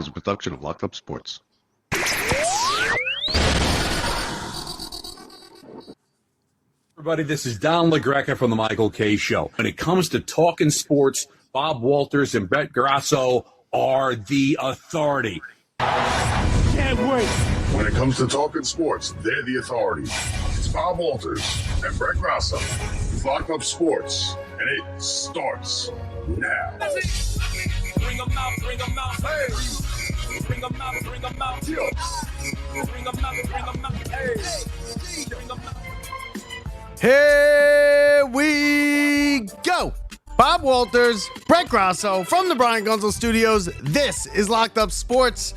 is a production of Locked Up Sports. Everybody, this is Don LaGreca from the Michael K. Show. When it comes to talking sports, Bob Walters and Brett Grasso are the authority. Can't wait. When it comes to talking sports, they're the authority. It's Bob Walters and Brett Grasso. It's Locked Up Sports, and it starts now. Bring them out, bring them out, hey. Bring them out, bring them out, yo. Bring them out, bring them out, hey. Bring them out. Here we go. Bob Walters, Brett Grasso from the Brian Gunzel Studios. This is Locked Up Sports.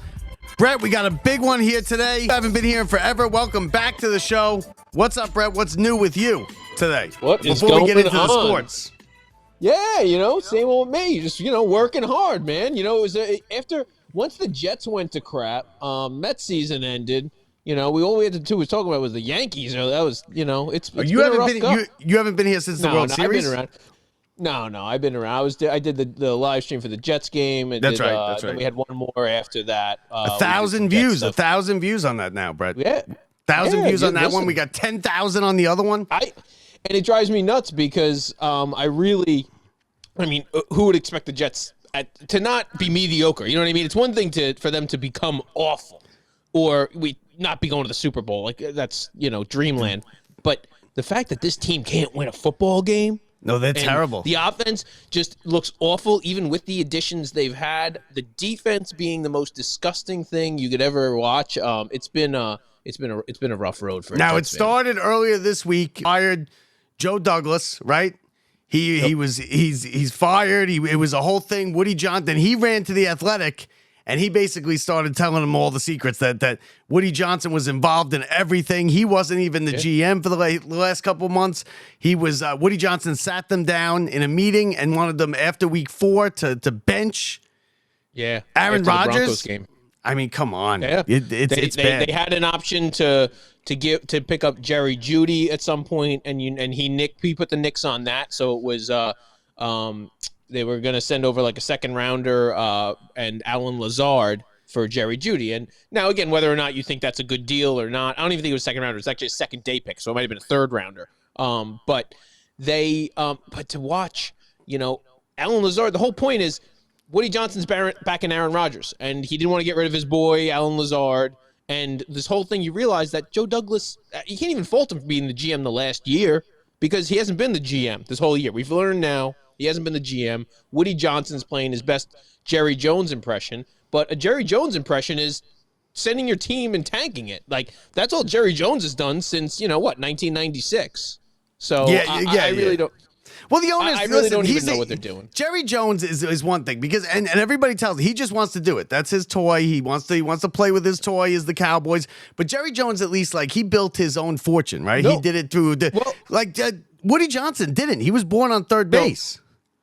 Brett, we got a big one here today. I haven't been here in forever. Welcome back to the show. What's up, Brett? What's new with you today? What is Before we get into going the on? sports. Yeah, same old me. Just, working hard, man. It was once the Jets went to crap, Mets season ended. All we had to do was talk about was the Yankees. That was, it's been a rough go. You haven't been here since the World Series? I've been around. No, I've been around. I did the live stream for the Jets game. And That's right. Then we had one more after that. 1,000 views. 1,000 views on that now, Brett. Yeah. 1,000 views on that listen. one. We got 10,000 on the other one. And it drives me nuts because who would expect the Jets to not be mediocre? You know what I mean? It's one thing for them to become awful or we not be going to the Super Bowl. Like that's, dreamland. But the fact that this team can't win a football game. No, they're terrible. The offense just looks awful, even with the additions they've had. The defense being the most disgusting thing you could ever watch. It's been a rough road for. Now Jets it started earlier this week. Fired Joe Douglas, right? He's fired. It was a whole thing. Woody Johnson. He ran to the Athletic. And he basically started telling them all the secrets that Woody Johnson was involved in everything. He wasn't even the GM for the last couple of months. He was Woody Johnson sat them down in a meeting and wanted them after week 4 to bench. Yeah, Aaron Rodgers. Broncos game. I mean, come on. Yeah, it's bad. They had an option to pick up Jerry Jeudy at some point, and he put the Knicks on that. So it was they were going to send over like a second rounder and Alan Lazard for Jerry Jeudy. And now, again, whether or not you think that's a good deal or not, I don't even think it was a second rounder. It was actually a second day pick, so it might have been a third rounder. But to watch, Alan Lazard, the whole point is Woody Johnson's back in Aaron Rodgers, and he didn't want to get rid of his boy, Alan Lazard. And this whole thing, you realize that Joe Douglas, you can't even fault him for being the GM the last year because he hasn't been the GM this whole year. We've learned now. He hasn't been the GM. Woody Johnson's playing his best Jerry Jones impression, but a Jerry Jones impression is sending your team and tanking it. Like, that's all Jerry Jones has done since, 1996. So I really don't. Well, the owners, I really don't even know what they're doing. Jerry Jones is one thing because and everybody tells him he just wants to do it. That's his toy. He wants to play with his toy is the Cowboys. But Jerry Jones, at least, he built his own fortune, right? No. He did it through Woody Johnson didn't. He was born on third base.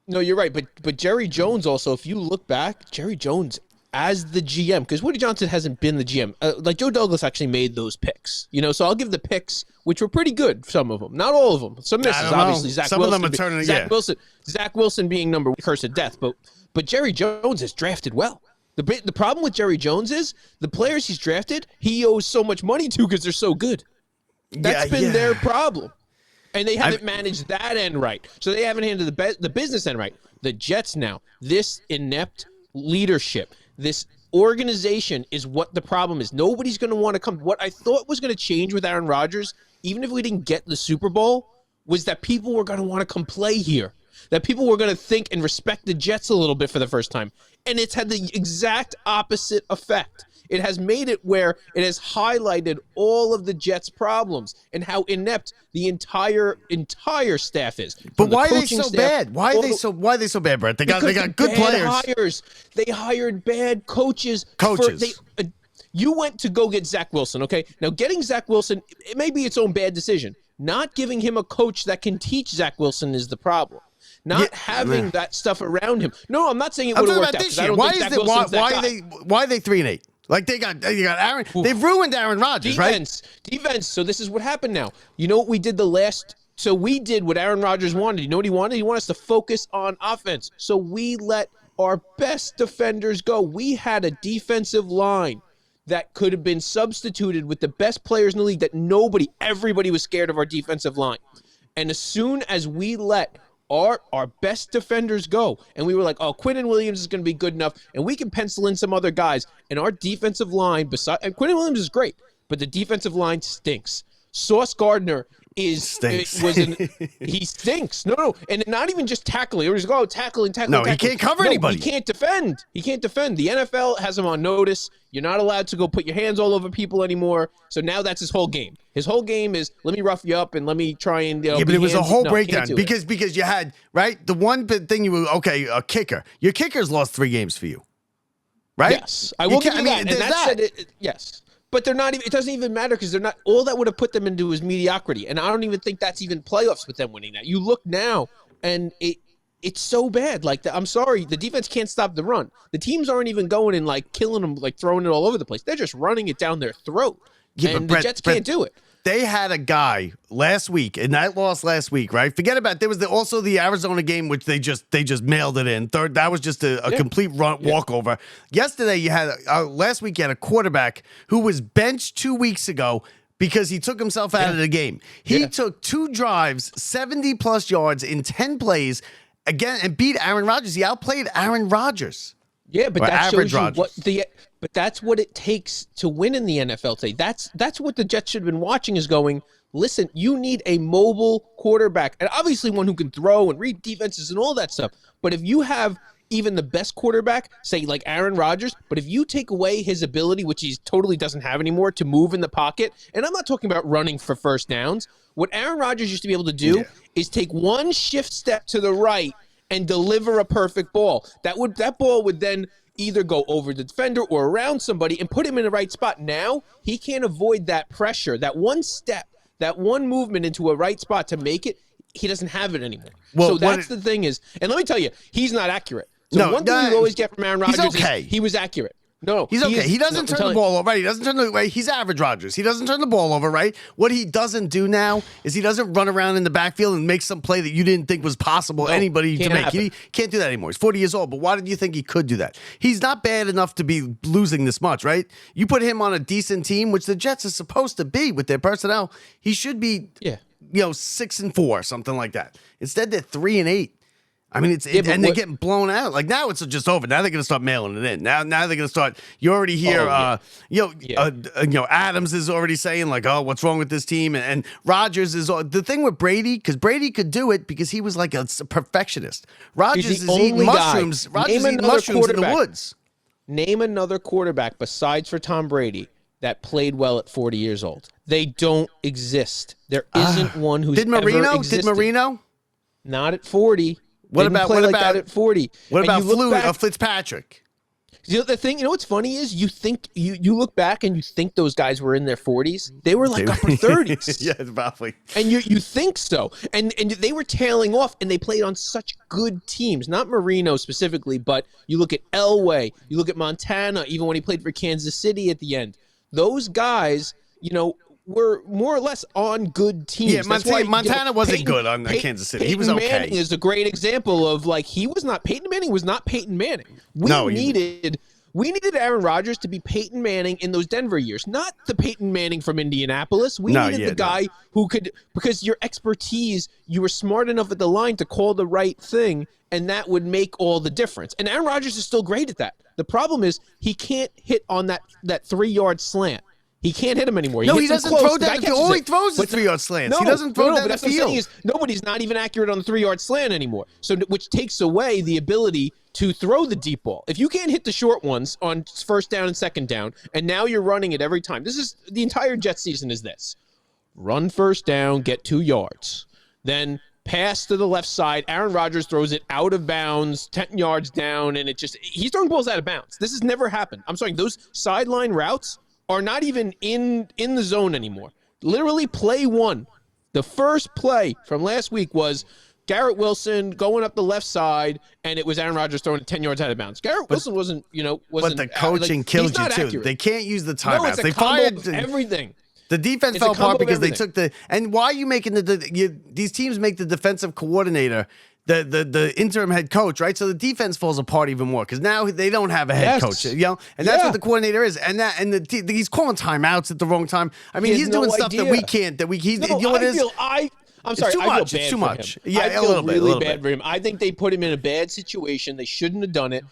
No, you're right. But Jerry Jones also, if you look back, Jerry Jones as the GM, because Woody Johnson hasn't been the GM. Joe Douglas actually made those picks, so I'll give the picks, which were pretty good, some of them. Not all of them. Some misses, obviously. Some of them are turning, Zach Wilson being number curse of death. But Jerry Jones has drafted well. The problem with Jerry Jones is the players he's drafted, he owes so much money to because they're so good. That's been their problem. And they haven't managed that end right. So they haven't handled the business end right. The Jets now, this inept leadership, this organization is what the problem is. Nobody's going to want to come. What I thought was going to change with Aaron Rodgers, even if we didn't get the Super Bowl, was that people were going to want to come play here. That people were going to think and respect the Jets a little bit for the first time. And it's had the exact opposite effect. It has made it where it has highlighted all of the Jets' problems and how inept the entire staff is. But why are they so bad? Why are they so bad, Brett? They got good players. They hired bad coaches. You went to go get Zach Wilson, okay? Now, getting Zach Wilson, it may be its own bad decision. Not giving him a coach that can teach Zach Wilson is the problem. Not having that stuff around him. No, I'm not saying it would have worked out. This year. Why are they 3-8? Like they got Aaron. They've ruined Aaron Rodgers, Defense. So this is what happened now. You know what we did So we did what Aaron Rodgers wanted. You know what he wanted? He wanted us to focus on offense. So we let our best defenders go. We had a defensive line that could have been substituted with the best players in the league that everybody was scared of our defensive line. And as soon as we let our best defenders go, and we were like, oh, Quinnen Williams is going to be good enough, and we can pencil in some other guys, and our defensive line, and Quinnen Williams is great, but the defensive line stinks. Sauce Gardner he stinks. No, and not even just tackling. It was tackling. No, he can't cover anybody. He can't defend. The NFL has him on notice. You're not allowed to go put your hands all over people anymore. So now that's his whole game. His whole game is let me rough you up and let me try and but it was a whole breakdown because you had the one thing you were a kicker. Your kicker's lost 3 games for you, right? Yes, I will give you that. And that said it. Yes. But they're not even. It doesn't even matter because they're not. All that would have put them into is mediocrity, and I don't even think that's even playoffs with them winning that. You look now, and it's so bad. Like I'm sorry, the defense can't stop the run. The teams aren't even going and like killing them, like throwing it all over the place. They're just running it down their throat, and the Jets can't do it. They had a guy last week, and that lost last week, right? Forget about there was also the Arizona game, which they just mailed it in. That was just a complete walkover. Yesterday, you had last week you had a quarterback who was benched 2 weeks ago because he took himself out of the game. He took 2 drives, 70+ yards in 10 plays again, and beat Aaron Rodgers. He outplayed Aaron Rodgers. Yeah, but that shows you but that's what it takes to win in the NFL today. That's what the Jets should have been watching is going, listen, you need a mobile quarterback, and obviously one who can throw and read defenses and all that stuff. But if you have even the best quarterback, say like Aaron Rodgers, but if you take away his ability, which he totally doesn't have anymore, to move in the pocket, and I'm not talking about running for first downs, what Aaron Rodgers used to be able to do is take one shift step to the right and deliver a perfect ball. That ball would then either go over the defender or around somebody and put him in the right spot. Now he can't avoid that pressure, that one step, that one movement into a right spot to make it. He doesn't have it anymore. Well, so that's the thing is, and let me tell you, he's not accurate. So one thing you always get from Aaron Rodgers is he was accurate. No, he's okay. He doesn't turn the ball over. Right? He doesn't turn the way. He's average Rodgers. He doesn't turn the ball over. Right? What he doesn't do now is he doesn't run around in the backfield and make some play that you didn't think was possible anybody to make. He can't do that anymore. He's 40 years old. But why did you think he could do that? He's not bad enough to be losing this much, right? You put him on a decent team, which the Jets are supposed to be with their personnel. He should be, 6-4, something like that. Instead, they're 3-8. I mean, and they're getting blown out. Like now, it's just over. Now they're going to start mailing it in. Now they're going to start. You already hear, Adams is already saying like, "Oh, what's wrong with this team?" And Rodgers is the thing with Brady because Brady could do it because he was like a perfectionist. Rodgers is eating mushrooms. Rodgers is eating mushrooms in the woods. Name another quarterback besides for Tom Brady that played well at 40 years old. They don't exist. There isn't one who's ever existed. Did Marino? Not at 40. What about that at 40? What about Fitzpatrick? The thing, what's funny is you think you look back and you think those guys were in their 40s. They were like upper 30s. Yeah, probably. And you think so. And they were tailing off and they played on such good teams. Not Marino specifically, but you look at Elway, you look at Montana, even when he played for Kansas City at the end. Those guys, were more or less on good teams. Yeah, Montana wasn't good on Kansas City. He was okay. Peyton Manning is a great example of Peyton Manning was not Peyton Manning. We needed Aaron Rodgers to be Peyton Manning in those Denver years, not the Peyton Manning from Indianapolis. We needed the guy who could, because your expertise, you were smart enough at the line to call the right thing, and that would make all the difference. And Aaron Rodgers is still great at that. The problem is he can't hit on that 3-yard slant. He can't hit him anymore. He doesn't throw that. All he throws is 3-yard slants. He doesn't throw that in the field. What I'm saying is nobody's not even accurate on the 3-yard slant anymore. So, which takes away the ability to throw the deep ball. If you can't hit the short ones on first down and second down, and now you're running it every time. This is the entire Jets season is this. Run first down, get 2 yards. Then pass to the left side. Aaron Rodgers throws it out of bounds, 10 yards down, and he's throwing balls out of bounds. This has never happened. I'm sorry, those sideline routes are not even in the zone anymore. Literally play one. The first play from last week was Garrett Wilson going up the left side, and it was Aaron Rodgers throwing it 10 yards out of bounds. Garrett Wilson wasn't. But the coaching killed you too. Accurate. They can't use the timeouts. No, it's a they combo fired of everything. The defense It's a fell combo apart of because they everything. took the. And why are you making these teams make the defensive coordinator the interim head coach, right? So the defense falls apart even more because now they don't have a head Yes. coach, and that's Yeah. what the coordinator is. And he's calling timeouts at the wrong time. I mean, He has he's no doing stuff that we idea. can't. That we he's No, you know what it is? I'm sorry. too I feel much. bad It's too for much. him. Yeah, I a feel little bit, really a little bad bit. for him. I think they put him in a bad situation. They shouldn't have done it.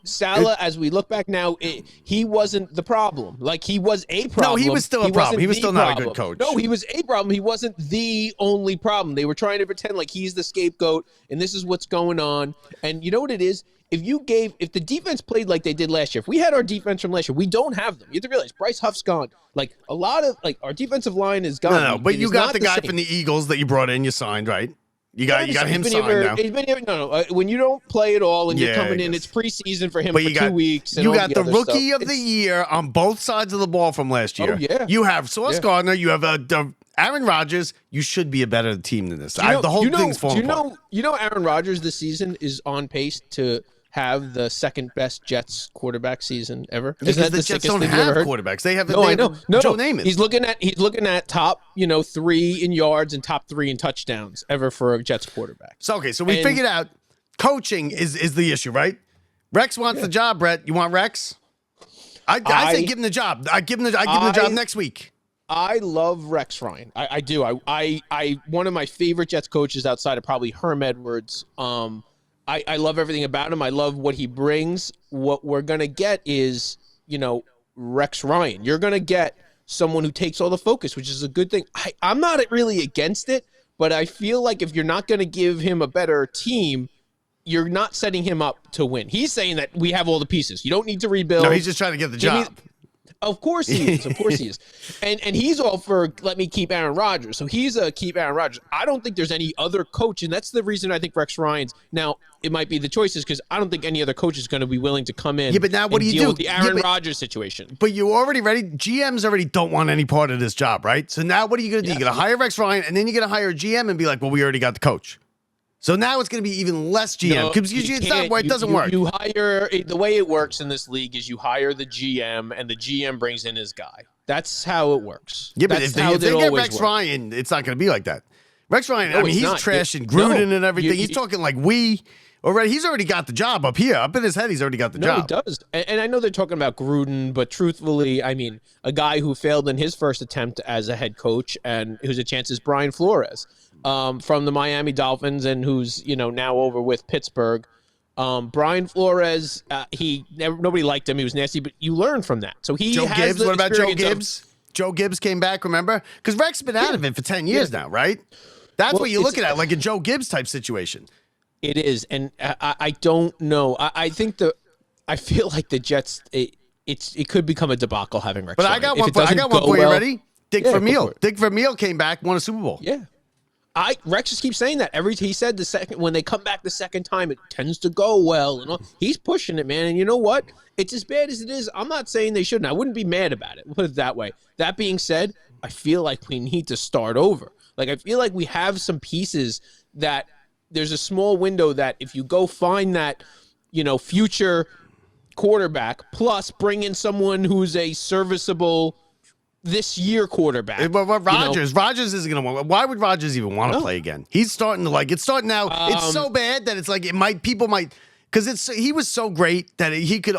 Salah, as we look back now, he wasn't the problem. Like, he was a problem. No, he was still a problem. wasn't He was the still not a good problem. coach. No, he was a problem. He wasn't the only problem. They were trying to pretend like he's the scapegoat and this is what's going on. And you know what it is? If the defense played like they did last year, if we had our defense from last year, we don't have them. You have to realize Bryce Huff's gone. Like, a lot of our defensive line is gone. No, but It you is got not the guy same. from the Eagles that you brought in. You signed, right? You got him He's been signed here- now. he's been here- no. When you don't play at all and you're Yeah, coming I in, guess. it's preseason for him But for you got 2 weeks. And you all got the other rookie stuff. of the year on both sides of the ball from last year. Oh, yeah. You have Sauce Yeah. Gardner. You have Aaron Rodgers. You should be a better team than this. The whole thing's falling apart. Aaron Rodgers this season is on pace to have the second best Jets quarterback season ever. Isn't Because that the the Jets sickest don't thing you ever have heard? quarterbacks. They have. No, I know. No, Joe Namath. He's looking at top, 3 in yards and top 3 in touchdowns ever for a Jets quarterback. So we And- figured out coaching is the issue, right? Rex wants the job. Brett, you want Rex? I say give him the job. I give him the job next week. I love Rex Ryan. I do. I one of my favorite Jets coaches outside of probably Herm Edwards. I love everything about him. I love what he brings. What we're gonna get is, Rex Ryan. You're gonna get someone who takes all the focus, which is a good thing. I'm not really against it, but I feel like if you're not gonna give him a better team, you're not setting him up to win. He's saying that we have all the pieces. You don't need to rebuild. No, he's just trying to get the Give me- job. Of course he is. Of course he is. And he's all for let me keep Aaron Rodgers. So he's a keep Aaron Rodgers. I don't think there's any other coach, and that's the reason I think Rex Ryan's now. It might be the choices because I don't think any other coach is going to be willing to come in. Yeah, but now what and do you deal do? with the Aaron Rodgers situation? But you already ready? GMs already don't want any part of this job, right? So now what are you going to do? You're going to hire Rex Ryan, and then you're going to hire a GM and be like, well, we already got the coach. So now it's going to be even less GM because it's not where it doesn't work. You hire the way it works in this league is you hire the GM and the GM brings in his guy. That's how it works. Yeah, but That's if they get always Rex works. Ryan, it's not going to be like that. Rex Ryan, No, I mean, it's he's not. trashing No, Gruden and everything. you- He's talking like we already. He's already got the job up here, up in his head. He's already got the No, job. he does. And I know they're talking about Gruden, but truthfully, I mean, a guy who failed in his first attempt as a head coach and who's a chance is Brian Flores from the Miami Dolphins and who's, now over with Pittsburgh. Brian Flores, nobody liked him. He was nasty, but you learn from that. So he Joe has Gibbs. the What about Joe experience of- Gibbs? Joe Gibbs came back, remember? Because Rex has been out of it for 10 years now, right? That's Well, what you're it's- looking at, like a Joe Gibbs type situation. It is, and I don't know. I feel like the Jets. It could become a debacle having Rex. But Ryan. I got If one it for doesn't go you. well- Ready? Dick Yeah, go Vermeil. for it. Dick Vermeil came back, won a Super Bowl. Yeah. Rex just keeps saying that he said when they come back the second time, it tends to go well. And he's pushing it, man. And you know what? It's as bad as it is. I'm not saying they shouldn't. I wouldn't be mad about it. We'll put it that way. That being said, I feel like we need to start over. Like, I feel like we have some pieces that there's a small window that if you go find that, future quarterback plus bring in someone who's a serviceable this year quarterback. But Rodgers isn't going to want. Why would Rodgers even want to play again? He's starting to it's starting now. It's so bad that it's like people might because he was so great that he could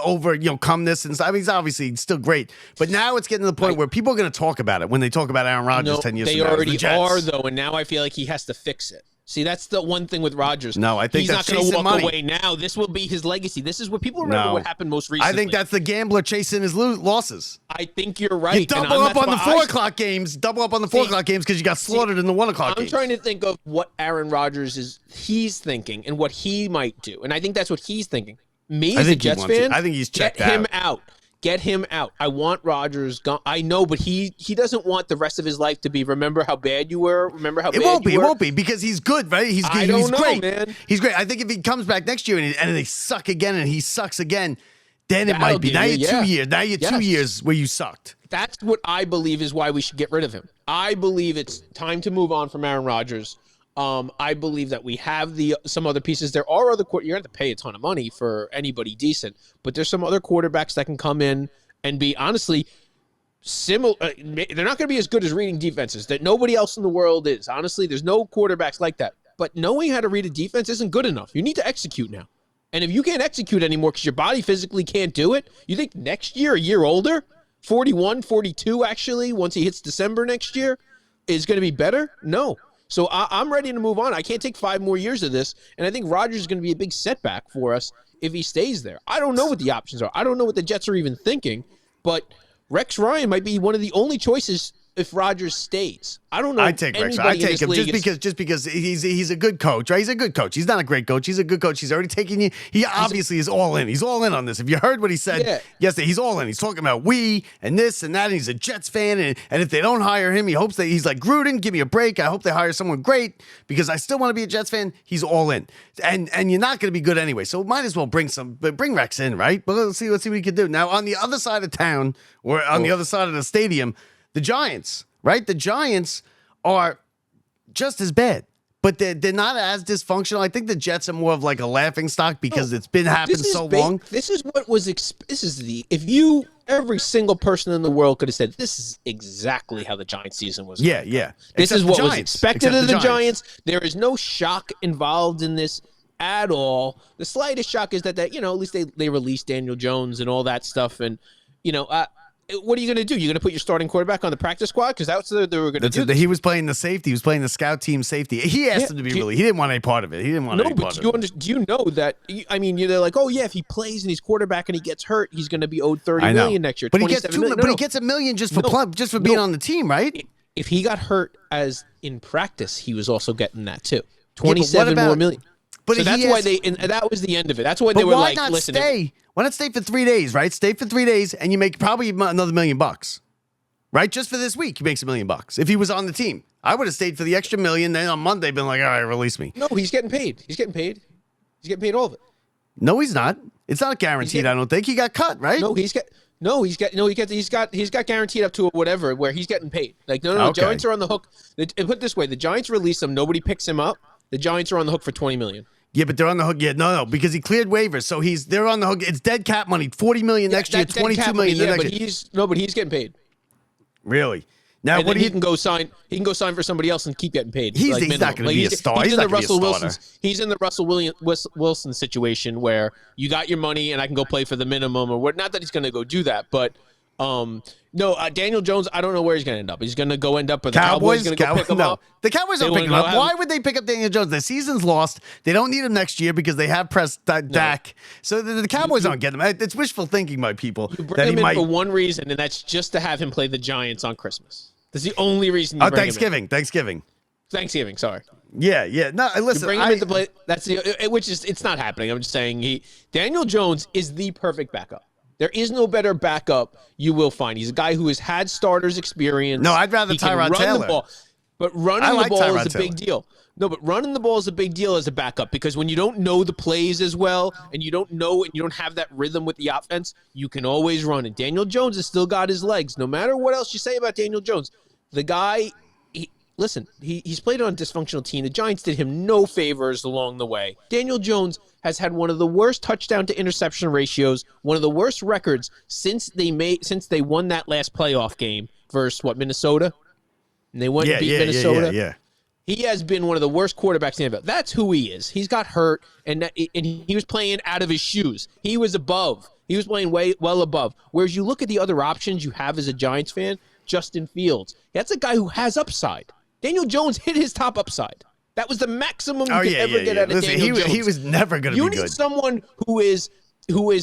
come this and stuff. I mean, he's obviously still great, but now it's getting to the point where people are going to talk about it when they talk about Aaron Rodgers 10 years from now. They already are though, and now I feel like he has to fix it. See, that's the one thing with Rodgers. No, I think he's that's not going to chasing walk money. away now. This will be his legacy. This is what people remember what happened most recently. I think that's the gambler chasing his losses. I think you're right. You double up on the 4 o'clock games. Double up on the 4 o'clock games because you got slaughtered in the 1 o'clock games. I'm trying to think of what Aaron Rodgers he's thinking and what he might do, and I think that's what he's thinking. Me as a Jets fan, I think he's checked get him out. Get him out. I want Rodgers gone. I know, but he doesn't want the rest of his life to be. Remember how bad you were. Remember how bad you were. It won't be because he's good, right? He's good. I don't know, great, man. He's great. I think if he comes back next year and they suck again and he sucks again, then it That'll might be. do Now it, you're 2 yeah. years. Now you're 2 Yes. years where you sucked. That's what I believe is why we should get rid of him. I believe it's time to move on from Aaron Rodgers. I believe that we have some other pieces. There are other you're going to have to pay a ton of money for anybody decent, but there's some other quarterbacks that can come in and be honestly similar. They're not going to be as good as reading defenses. That nobody else in the world is. Honestly, there's no quarterbacks like that. But knowing how to read a defense isn't good enough. You need to execute now. And if you can't execute anymore because your body physically can't do it, you think next year, a year older, 41, 42 actually, once he hits December next year, is going to be better? No. So I'm ready to move on. I can't take 5 more years of this. And I think Rodgers is going to be a big setback for us if he stays there. I don't know what the options are. I don't know what the Jets are even thinking. But Rex Ryan might be one of the only choices if Rodgers stays. I don't know. I take Rex. I take him just because he's a good coach, right? He's a good coach. He's not a great coach. He's a good coach. He's already taken you. He obviously is all in. He's all in on this. If you heard what he said yesterday, he's all in. He's talking about we and this and that. And he's a Jets fan. And if they don't hire him, he hopes that he's like Gruden. Give me a break. I hope they hire someone great because I still want to be a Jets fan. He's all in. And you're not going to be good anyway. So might as well bring Rex in, right? But let's see what he can do. Now on the other side of town or on the other side of the stadium, the Giants. Right? The Giants are just as bad, but they're not as dysfunctional. I think the Jets are more of like a laughing stock because it's been happening so long. This is what was if every single person in the world could have said this is exactly how the Giants season was. Yeah. This is what was expected of the Giants. There is no shock involved in this at all. The slightest shock is that at least they released Daniel Jones and all that stuff, and what are you going to do? You're going to put your starting quarterback on the practice squad? Because that's what they were going to do. He was playing the safety. He was playing the scout team safety. He asked him to be He didn't want any part of it. He didn't want any part of it. Do you know that? I mean, they're like, oh, yeah, if he plays and he's quarterback and he gets hurt, he's going to be owed $30 million next year. But he gets he gets $1 million just for being on the team, right? If he got hurt as in practice, he was also getting that too. $27 more million. But so that's why that was the end of it. That's why they were like, listen. Why not stay for 3 days, right? Stay for 3 days and you make probably another $1 million, right? Just for this week, he makes $1 million if he was on the team. I would have stayed for the extra $1 million. Then on Monday, been like, all right, release me. No, he's getting paid. He's getting paid all of it. No, he's not. It's not guaranteed. I don't think he got cut, right? He's got guaranteed up to whatever where he's getting paid. Like no, the Giants are on the hook. Put it this way: the Giants release him. Nobody picks him up. The Giants are on the hook for $20 million. Yeah, but they're on the hook. Yeah, no, because he cleared waivers, so they're on the hook. It's dead cap money. $40 million next year, $22 million the next year. But he's getting paid. Really? Now, and he can go sign. He can go sign for somebody else and keep getting paid. He's not going to be a star. He's not going to be a starter. He's in the Russell Wilson situation where you got your money and I can go play for the minimum or what. Not that he's going to go do that, but. Daniel Jones, I don't know where he's going to end up. He's going to go end up with the Cowboys. Going to go pick him up. The Cowboys don't pick him up. Why would they pick up Daniel Jones? The season's lost. They don't need him next year because they have pressed Dak. So the Cowboys don't get him. It's wishful thinking by people. You bring him in for one reason, and that's just to have him play the Giants on Christmas. That's the only reason you bring him in. Thanksgiving, sorry. Yeah. No, listen. You bring him in to play. It's not happening. I'm just saying Daniel Jones is the perfect backup. There is no better backup you will find. He's a guy who has had starters experience. No, I'd rather Tyrod Taylor. But running the ball is a big deal. No, but running the ball is a big deal as a backup because when you don't know the plays as well and you don't have that rhythm with the offense, you can always run. And Daniel Jones has still got his legs. No matter what else you say about Daniel Jones, the guy, he's played on a dysfunctional team. The Giants did him no favors along the way. Daniel Jones has had one of the worst touchdown to interception ratios, one of the worst records since they won that last playoff game versus Minnesota. And they went and beat Minnesota. Yeah. He has been one of the worst quarterbacks in the NFL. That's who he is. He's got hurt, and he was playing out of his shoes. He was above. He was playing well above. Whereas you look at the other options you have as a Giants fan, Justin Fields. That's a guy who has upside. Daniel Jones hit his top upside. That was the maximum you could ever get out of Daniel Jones. He was never going to be good. You need someone who is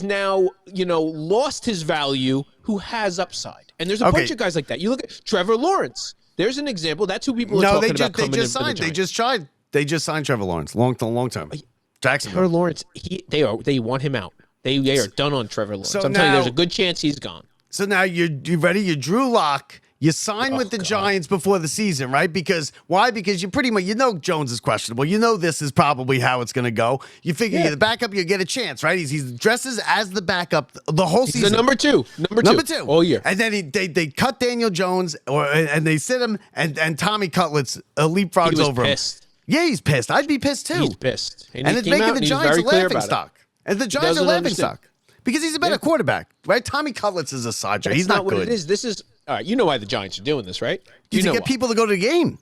now, lost his value, who has upside. And there's a bunch of guys like that. You look at Trevor Lawrence. There's an example. That's who people are talking about coming in for the Giants. They just signed Trevor Lawrence. Long term. Jacksonville. Trevor Lawrence, they want him out. They are done on Trevor Lawrence. So I'm telling you, there's a good chance he's gone. So now you're ready. You Drew Lock. You sign with the Giants before the season, right? Why? Because you pretty much, Jones is questionable. This is probably how it's going to go. You figure you're the backup, you get a chance, right? He dresses as the backup the whole season. He's the number two all year. And then they cut Daniel Jones and they sit him and Tommy Cutlets leapfrogs over him. Yeah, he's pissed. I'd be pissed too. He's pissed. And it's making the Giants a laughing stock. And the Giants are laughing stock. Because he's a better quarterback, right? Tommy Cutlets is a side job. He's not good. What it is. All right, you know why the Giants are doing this, right? You To know get why. people to go to the game.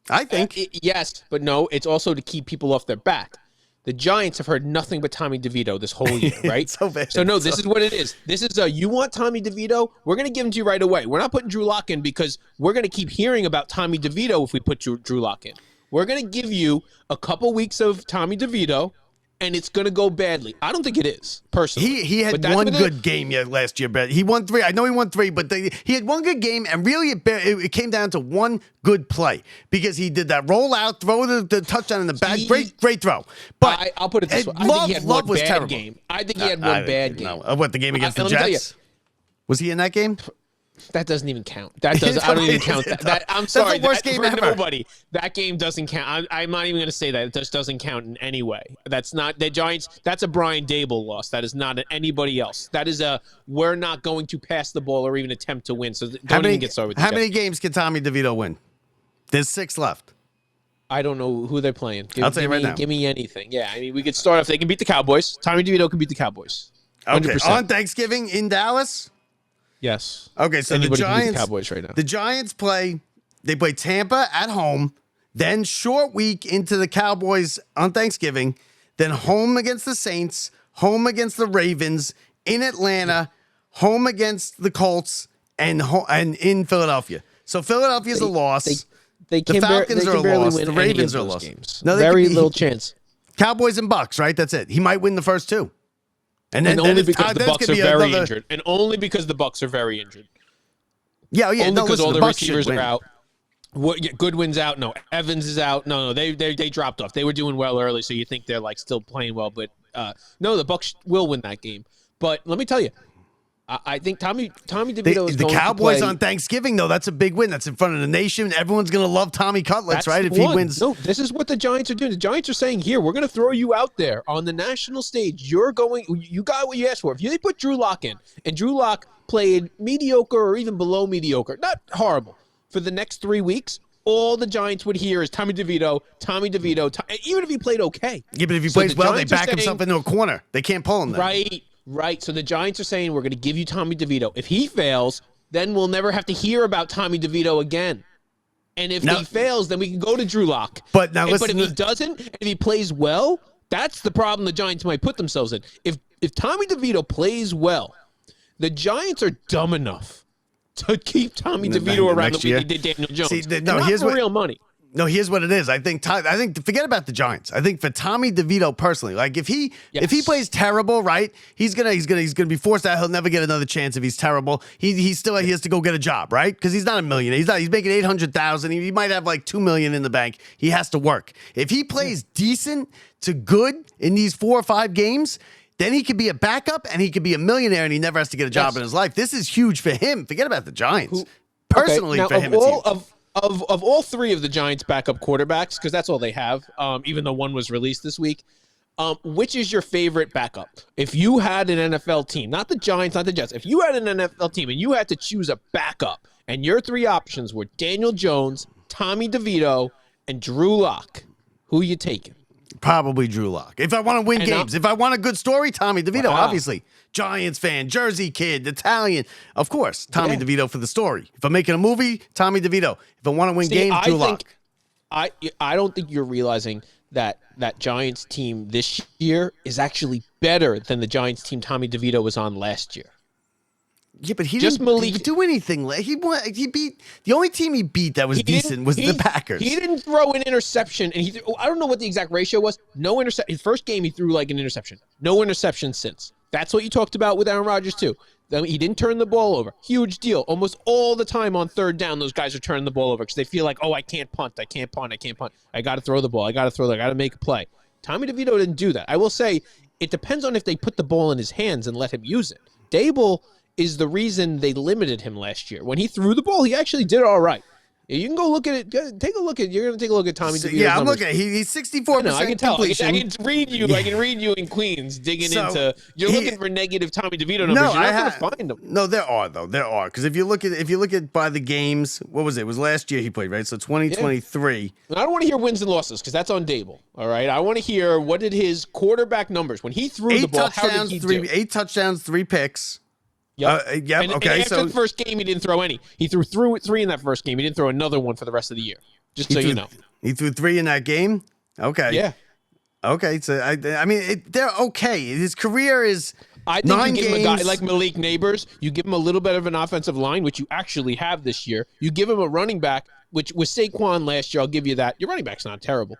I think. Yes, but no, it's also to keep people off their back. The Giants have heard nothing but Tommy DeVito this whole year, right? So bad. No, this is what it is. This is you want Tommy DeVito? We're going to give him to you right away. We're not putting Drew Lock in because we're going to keep hearing about Tommy DeVito if we put Drew Lock in. We're going to give you a couple weeks of Tommy DeVito, and it's going to go badly. I don't think it is, personally. He had one good game last year, but he won 3. I know he won 3, but he had one good game, and really it came down to one good play because he did that rollout, throw the touchdown in the back. Great throw. But I'll put it this way. I think he had one bad game. I think he had one bad game. What, the game against the Jets? Was he in that game? That doesn't even count. I don't even count that. I'm sorry. That's the worst game ever. Nobody. That game doesn't count. I'm not even going to say that. It just doesn't count in any way. That's not the Giants. That's a Brian Dable loss. That is not anybody else. That is we're not going to pass the ball or even attempt to win. So don't even get started with How many games can Tommy DeVito win? There's 6 left. I don't know who they're playing. I'll tell you right now. Give me anything. Yeah, I mean, we could start if they can beat the Cowboys. Tommy DeVito can beat the Cowboys. 100%. Okay. On Thanksgiving in Dallas? Yes. Okay, so Anybody the can beat Giants, the Cowboys right now. The Giants play Tampa at home, then short week into the Cowboys on Thanksgiving, then home against the Saints, home against the Ravens, in Atlanta, home against the Colts, and in Philadelphia. So Philadelphia's a loss. The Falcons are a loss. The Ravens are a loss. No, very little chance. Cowboys and Bucks, right? That's it. He might win the first 2. And only because the Bucks are very injured. And only because the Bucks are very injured. Yeah. Only because all the Bucks receivers are out. Goodwin's out. No, Evans is out. No, they dropped off. They were doing well early, so you think they're like still playing well. But no, the Bucks will win that game. But let me tell you, I think Tommy DeVito is the going Cowboys to play. On Thanksgiving, though, that's a big win. That's in front of the nation. Everyone's going to love Tommy Cutlets, right? If he wins. No, this is what the Giants are doing. The Giants are saying, here, we're going to throw you out there on the national stage. You got what you asked for. If they put Drew Lock in, and Drew Lock played mediocre or even below mediocre, not horrible, for the next 3 weeks, all the Giants would hear is Tommy DeVito, even if he played okay. Yeah, but if he plays well, they back himself into a corner. They can't pull him then. Right. So the Giants are saying, we're going to give you Tommy DeVito. If he fails, then we'll never have to hear about Tommy DeVito again. And if he fails, then we can go to Drew Lock. But if he doesn't, and if he plays well, that's the problem the Giants might put themselves in. If Tommy DeVito plays well, the Giants are dumb enough to keep Tommy DeVito around the way they did Daniel Jones. Here's real money. No, here's what it is. I think forget about the Giants. I think for Tommy DeVito personally, like if he plays terrible, right? He's gonna be forced out. He'll never get another chance if he's terrible. He has to go get a job, right? Because he's not a millionaire. He's making $800,000. He might have like $2 million in the bank. He has to work. If he plays decent to good in these 4 or 5 games, then he could be a backup and he could be a millionaire and he never has to get a job in his life. This is huge for him. Forget about the Giants. Personally, for him, it's huge. Of all 3 of the Giants' backup quarterbacks, because that's all they have, even though one was released this week, which is your favorite backup? If you had an NFL team, not the Giants, not the Jets, if you had an NFL team and you had to choose a backup, and your 3 options were Daniel Jones, Tommy DeVito, and Drew Lock, who are you taking? Probably Drew Lock. If I want to win games, if I want a good story, Tommy DeVito, obviously. Giants fan, Jersey kid, Italian. Of course, Tommy DeVito for the story. If I'm making a movie, Tommy DeVito. If I want to win games, Drew Lock. I don't think you're realizing that Giants team this year is actually better than the Giants team Tommy DeVito was on last year. Yeah, but he didn't do anything. He beat the only team he beat that was decent was the Packers. He didn't throw an interception, and I don't know what the exact ratio was. No interception. His first game, he threw like an interception. No interception since. That's what you talked about with Aaron Rodgers too. He didn't turn the ball over. Huge deal. Almost all the time on 3rd down, those guys are turning the ball over because they feel like, I can't punt. I got to throw the ball. I got to make a play. Tommy DeVito didn't do that. I will say it depends on if they put the ball in his hands and let him use it. Dable is the reason they limited him last year. When he threw the ball, he actually did all right. You can go look at it. You're going to take a look at Tommy DeVito's Yeah, I'm numbers. looking at it. He's 64% I can tell. completion. I can read you. I can read you in Queens digging into. You're looking for negative Tommy DeVito numbers. You're not going to find them. No, there are though. There are because if you look at by the games, what was it? It was last year he played, right? So 2023. I don't want to hear wins and losses because that's on Dable. All right, I want to hear what did his quarterback numbers when he threw the ball. How did he do? 8 touchdowns, 3 picks. Yep. Yeah. And Okay. after So the first game, he didn't throw any. He threw three in that first game. He didn't throw another one for the rest of the year. Just so you know. he threw 3 in that game. Okay. Yeah. Okay. So I mean, they're okay. His career is. I think 9 you give him a games. guy like Malik Neighbors, you give him a little bit of an offensive line, which you actually have this year. You give him a running back, which with Saquon last year, I'll give you that. Your running back's not terrible.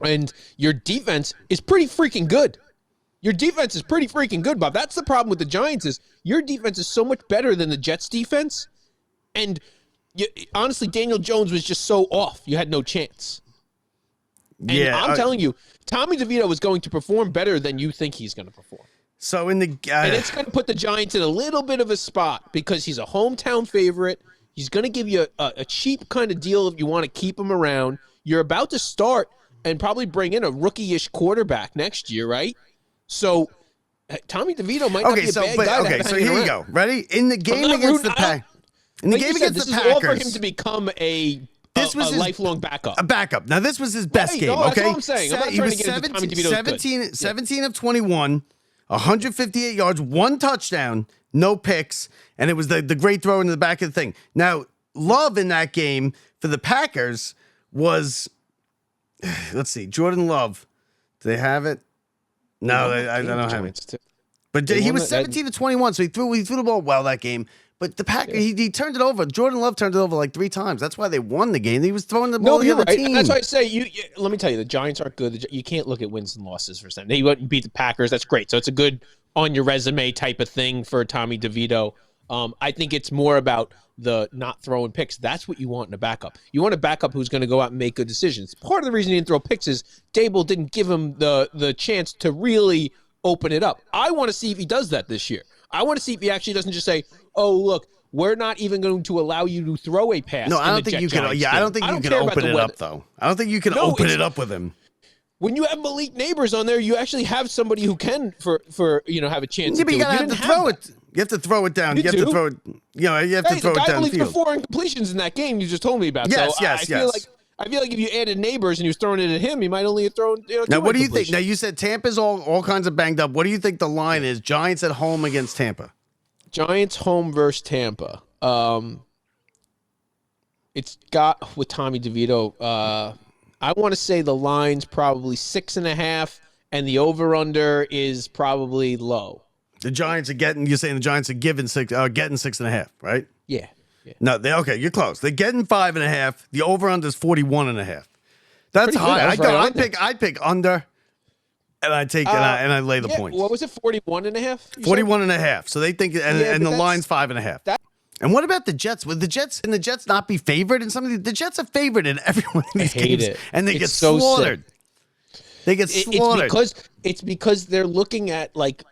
And your defense is pretty freaking good. Your defense is pretty freaking good, Bob. That's the problem with the Giants is your defense is so much better than the Jets' defense. And honestly, Daniel Jones was just so off. You had no chance. And I'm telling you, Tommy DeVito is going to perform better than you think he's going to perform. So in the and it's going to put the Giants in a little bit of a spot because he's a hometown favorite. He's going to give you a cheap kind of deal if you want to keep him around. You're about to start and probably bring in a rookie-ish quarterback next year, right? So Tommy DeVito might not be a bad guy. Okay, so here you go. Ready? In the game against the Packers. In the game against the Packers. This is all for him to become a lifelong backup. A backup. Now, this was his best game, no, okay? That's what I'm saying. I'm not trying to get into Tommy DeVito's 17 of 21, 158 yards, 1 touchdown, no picks, and it was the great throw into the back of the thing. Now, Love in that game for the Packers was, let's see, Jordan Love. Do they have it? No, I don't have it. But he was 17 to 21, so he threw the ball well that game. But the Packers, he turned it over. Jordan Love turned it over like 3 times. That's why they won the game. He was throwing the ball to the other team. That's why I say let me tell you, the Giants aren't good. You can't look at wins and losses for them. They beat the Packers. That's great. So it's a good on your resume type of thing for Tommy DeVito. I think it's more about the not throwing picks. That's what you want in a backup. You want a backup who's going to go out and make good decisions. Part of the reason he didn't throw picks is Dable didn't give him the chance to really open it up. I want to see if he does that this year. I want to see if he actually doesn't just say, "Oh, look, we're not even going to allow you to throw a pass." No, I don't think you can. Yeah, I don't think you can open it up though. I don't think you can open it up with him. When you have Malik Neighbors on there, you actually have somebody who can for have a chance. Yeah, but you gotta have to throw it. You have to throw it down. You have to throw it. You have to throw it downfield. The guy only threw 4 incompletions in that game. You just told me about. Yes, so yes. I feel like if you added Neighbors and he was throwing it at him, he might only have thrown. Now, what do you think? Now, you said Tampa's all kinds of banged up. What do you think the line is? Giants at home against Tampa. Giants home versus Tampa. It's got with Tommy DeVito. I want to say the line's probably 6.5, and the over/under is probably low. The Giants are getting. You're saying the Giants are getting 6.5, right? Yeah. No, okay, you're close. They're getting 5.5. The over/under is 41.5. That's high. I pick under, and I take and I lay the points. What was it? 41.5. 41.5. So they think, and the line's 5.5. And what about the Jets? Would the Jets not be favored in some of the Jets are favored in every one of these games, and they get slaughtered. They get slaughtered. It's because they're looking at like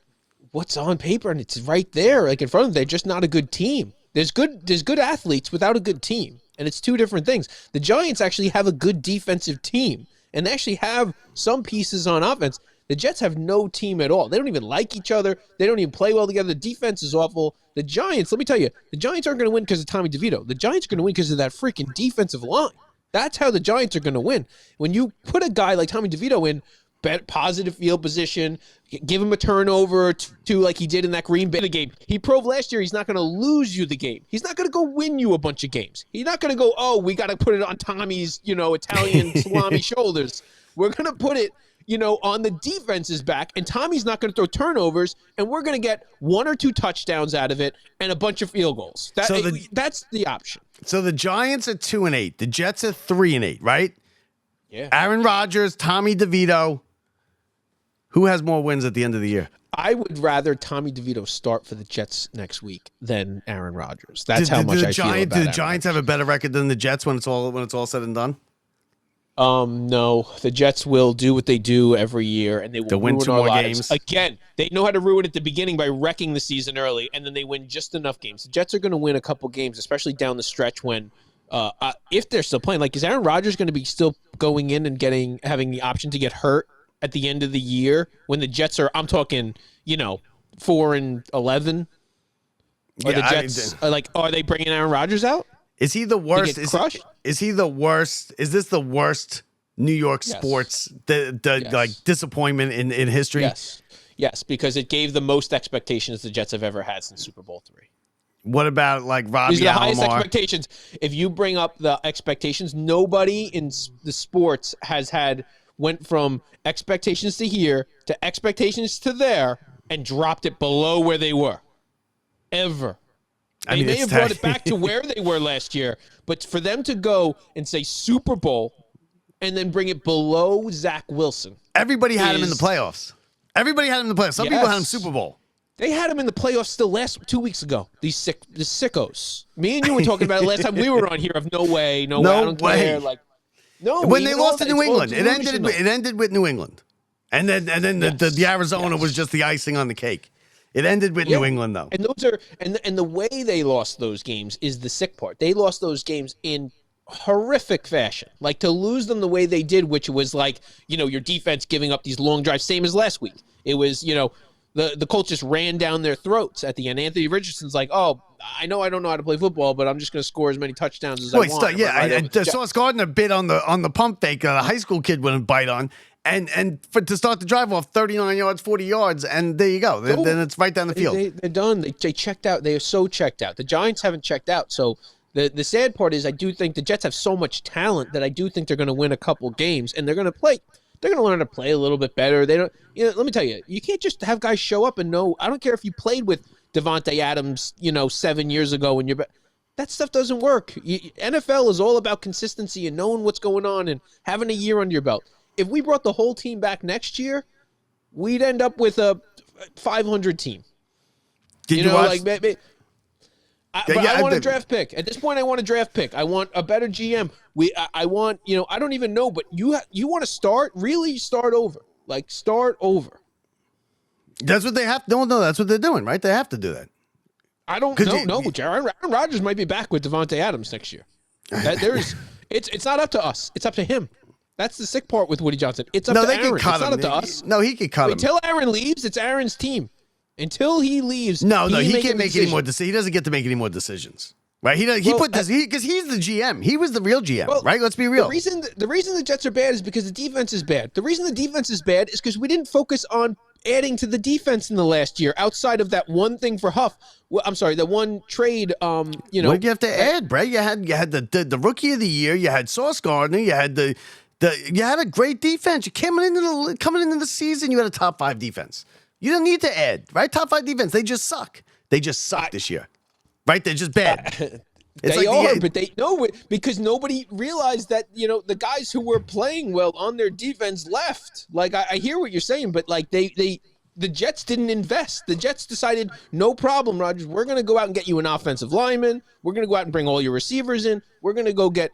what's on paper, and it's right there, like in front of them. They're just not a good team. There's good athletes without a good team, and it's 2 different things. The Giants actually have a good defensive team, and they actually have some pieces on offense. The Jets have no team at all. They don't even like each other. They don't even play well together. The defense is awful. The Giants, let me tell you, the Giants aren't going to win because of Tommy DeVito. The Giants are going to win because of that freaking defensive line. That's how the Giants are going to win. When you put a guy like Tommy DeVito in positive field position, give him a turnover to like he did in that Green Bay game. He proved last year he's not going to lose you the game. He's not going to go win you a bunch of games. He's not going to go, oh, we got to put it on Tommy's, Italian salami shoulders. We're going to put it, on the defense's back, and Tommy's not going to throw turnovers, and we're going to get 1 or 2 touchdowns out of it and a bunch of field goals. That's the option. So the Giants are 2-8. The Jets are 3-8, right? Yeah. Aaron Rodgers, Tommy DeVito. Who has more wins at the end of the year? I would rather Tommy DeVito start for the Jets next week than Aaron Rodgers. That's how much I feel about Do the Giants have a better record than the Jets when it's all said and done? No. The Jets will do what they do every year, and they will win ruin 2 our more lives. games. Again, they know how to ruin at the beginning by wrecking the season early, and then they win just enough games. The Jets are going to win a couple games, especially down the stretch when if they're still playing. Like, is Aaron Rodgers going to be still going in and having the option to get hurt at the end of the year when the Jets are, I'm talking, 4-11? Or the Jets are they bringing Aaron Rodgers out? Is he the worst? Is he the worst? Is this the worst New York sports like disappointment in history? Yes. Yes, because it gave the most expectations the Jets have ever had since Super Bowl III. What about like Robbie These are the highest Alomar? expectations. If you bring up the expectations, nobody in the sports went from expectations to here to expectations to there and dropped it below where they were. Ever. They may have brought it back to where they were last year, but for them to go and say Super Bowl and then bring it below Zach Wilson. Everybody had him in the playoffs. Everybody had him in the playoffs. Some people had him Super Bowl. They had him in the playoffs still 2 weeks ago. The sickos. Me and you were talking about it last time we were on here. Of no way, I don't care. Like, no. When they lost to New England, it ended with New England, and then the Arizona was just the icing on the cake. It ended with New England though. And those are and the way they lost those games is the sick part. They lost those games in horrific fashion. Like to lose them the way they did, which was like, your defense giving up these long drives, same as last week. It was, the Colts just ran down their throats at the end. Anthony Richardson's like, oh, I know I don't know how to play football, but I'm just going to score as many touchdowns as I want. Sauce Gardner bit on the pump fake a high school kid wouldn't bite on. And to start the drive off 39 yards, 40 yards, and there you go. Then it's right down the field. They're done. They checked out. They are so checked out. The Giants haven't checked out. So the sad part is I do think the Jets have so much talent that I do think they're going to win a couple games, and they're going to play. They're going to learn to play a little bit better. They don't. Let me tell you, you can't just have guys show up and know. I don't care if you played with Devontae Adams, 7 years ago, and that stuff doesn't work. NFL is all about consistency and knowing what's going on and having a year under your belt. If we brought the whole team back next year, we'd end up with a 500 team. I want a draft pick. At this point, I want a draft pick. I want a better GM. I want, I don't even know, but you want to really start over. Like, start over. That's what they have. No, that's what they're doing, right? They have to do that. I don't know. Aaron Rodgers might be back with Devontae Adams next year. It's not up to us. It's up to him. That's the sick part with Woody Johnson. It's up to Aaron. It's not up to us. No, he could cut him. Until Aaron leaves, it's Aaron's team. Until he leaves, he can't make any more decisions. He doesn't get to make any more decisions, right? Because he's the GM. He was the real GM, right? Let's be real. The reason the Jets are bad is because the defense is bad. The reason the defense is bad is because we didn't focus on adding to the defense in the last year outside of that one thing for Huff. Well, I'm sorry, the one trade. What do you have to add, Brett? You had the rookie of the year. You had Sauce Gardner. You had you had a great defense. You coming into the season, you had a top 5 defense. You don't need to add, right? Top 5 defense. They just suck. They just suck this year, right? They're just bad. Because nobody realized that the guys who were playing well on their defense left. Like I hear what you're saying, but like the Jets didn't invest. The Jets decided, no problem, Rodgers. We're going to go out and get you an offensive lineman. We're going to go out and bring all your receivers in. We're going to go get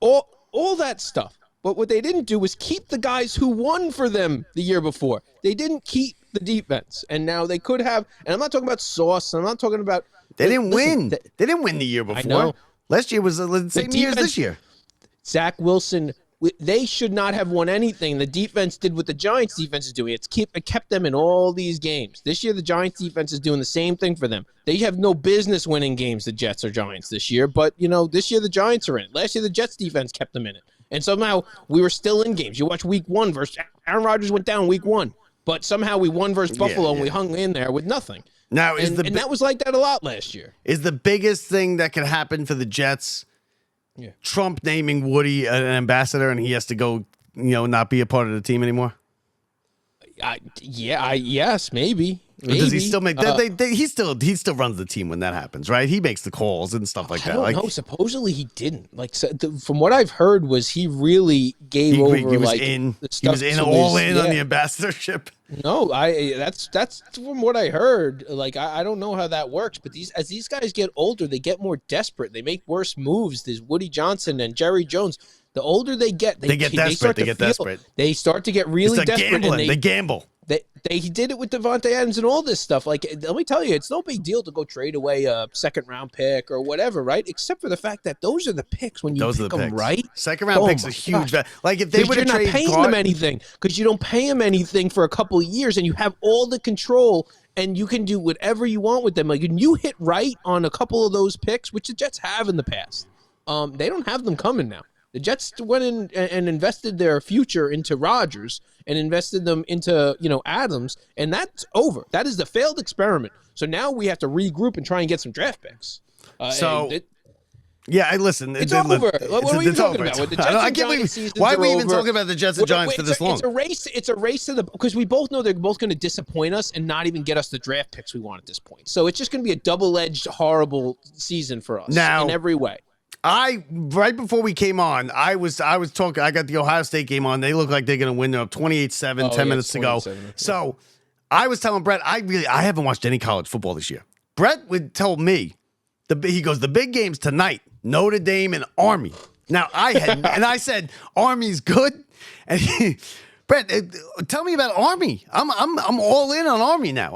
all that stuff. But what they didn't do was keep the guys who won for them the year before. They didn't keep the defense. And now they could have. And I'm not talking about Sauce. I'm not talking about. They didn't win. They didn't win the year before. I know. Last year was the same year as this year. Zach Wilson, they should not have won anything. The defense did what the Giants defense is doing. It kept them in all these games. This year, the Giants defense is doing the same thing for them. They have no business winning games, the Jets or Giants this year. But, this year the Giants are in it. Last year, the Jets defense kept them in it. And somehow we were still in games. You watch week 1 versus Aaron Rodgers went down week 1. But somehow we won versus Buffalo and we hung in there with nothing. Now, and that was like that a lot last year. Is the biggest thing that could happen for the Jets Trump naming Woody an ambassador and he has to go, not be a part of the team anymore? Yes, maybe. Does he still make he still runs the team when that happens, right? He makes the calls and stuff like that. No, supposedly he didn't. From what I've heard was he really gave over. He was in on the ambassadorship. No, that's from what I heard. I don't know how that works, but as these guys get older, they get more desperate. They make worse moves. There's Woody Johnson and Jerry Jones. The older they get, they get desperate. They start to get really desperate. They gamble. They did it with Devontae Adams and all this stuff. Let me tell you, it's no big deal to go trade away a second-round pick or whatever, right? Except for the fact that those are the picks when you pick them right. Second-round picks are huge. If they would have traded, you're not paying them anything because you don't pay them anything for a couple of years, and you have all the control, and you can do whatever you want with them. When you hit right on a couple of those picks, which the Jets have in the past, they don't have them coming now. The Jets went in and invested their future into Rodgers and invested them into, Adams, and that's over. That is the failed experiment. So now we have to regroup and try and get some draft picks. Yeah, I listen. It's over. What are we talking about? With the Jets and Giants seasons why are we over. even talking about the Jets and Giants for this long? It's a race to the because we both know they're both going to disappoint us and not even get us the draft picks we want at this point. So it's just going to be a double-edged, horrible season for us in every way. Right before we came on, I was talking. I got the Ohio State game on. They look like they're going to win. They're up 28-7, 10 minutes to go. So I was telling Brett, I haven't watched any college football this year. Brett would tell me, he goes, the big game's tonight. Notre Dame and Army. Now I said Army's good, and Brett, tell me about Army. I'm all in on Army now.